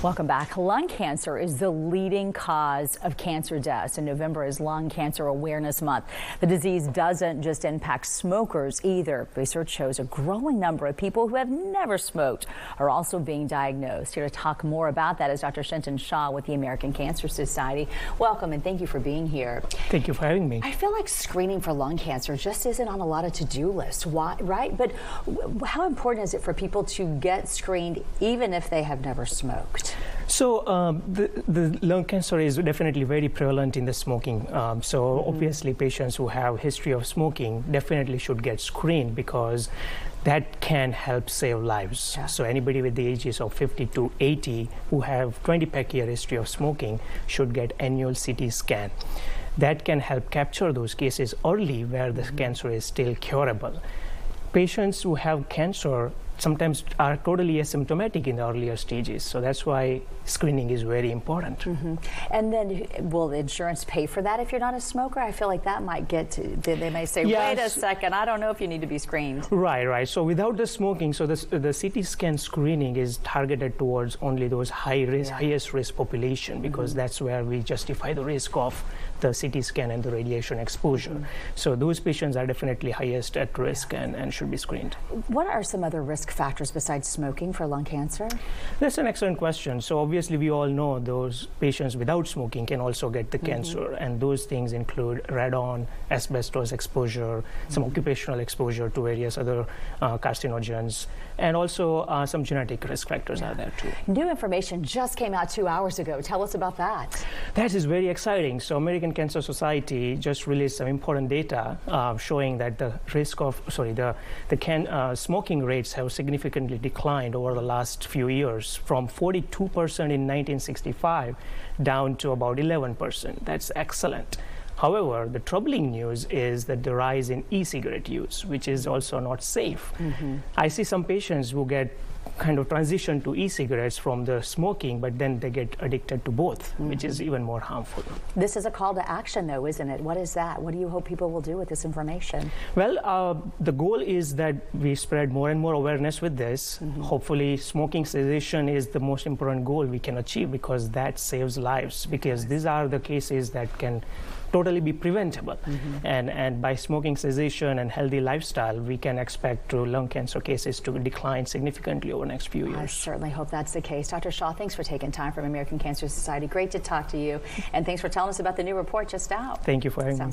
Welcome back. Lung cancer is the leading cause of cancer deaths, and November is Lung Cancer Awareness Month. The disease doesn't just impact smokers either. Research shows a growing number of people who have never smoked are also being diagnosed. Here to talk more about that is Dr. Shenton Shaw with the American Cancer Society. Welcome, and thank you for being here. Thank you for having me. I feel like screening for lung cancer just isn't on a lot of to-do lists, right? But how important is it for people to get screened even if they have never smoked? So the lung cancer is definitely very prevalent in the smoking. Obviously patients who have history of smoking definitely should get screened because that can help save lives. Yeah. So anybody with the ages of 50 to 80 who have 20-pack-year history of smoking should get annual CT scan. That can help capture those cases early where the cancer is still curable. Patients who have cancer sometimes are totally asymptomatic in the earlier stages. So that's why screening is very important. And then will the insurance pay for that if you're not a smoker? I feel like that might get to, they may say, yes. Wait a second, I don't know if you need to be screened. Right. So without the smoking, so the CT scan screening is targeted towards only those highest risk population because that's where we justify the risk of the CT scan and the radiation exposure. So those patients are definitely highest at risk and should be screened. What are some other risk factors besides smoking for lung cancer? That's an excellent question. So obviously we all know those patients without smoking can also get the cancer, and those things include radon, asbestos exposure, some occupational exposure to various other carcinogens, and also some genetic risk factors are there too. New information just came out 2 hours ago. Tell us about that. That is very exciting. So American Cancer Society just released some important data showing that the risk of, smoking rates have significantly declined over the last few years from 42% in 1965 down to about 11%. That's excellent. However, the troubling news is that the rise in e-cigarette use, which is also not safe. I see some patients who get kind of transition to e-cigarettes from the smoking, but then they get addicted to both, which is even more harmful. This is a call to action, though, isn't it? What is that? What do you hope people will do with this information? Well, the goal is that we spread more and more awareness with this. Hopefully, smoking cessation is the most important goal we can achieve because that saves lives, because these are the cases that can totally be preventable. And by smoking cessation and healthy lifestyle, we can expect lung cancer cases to decline significantly over the next few years. I certainly hope that's the case. Dr. Shaw, thanks for taking time from American Cancer Society. Great to talk to you. And thanks for telling us about the new report just out. Thank you for having me.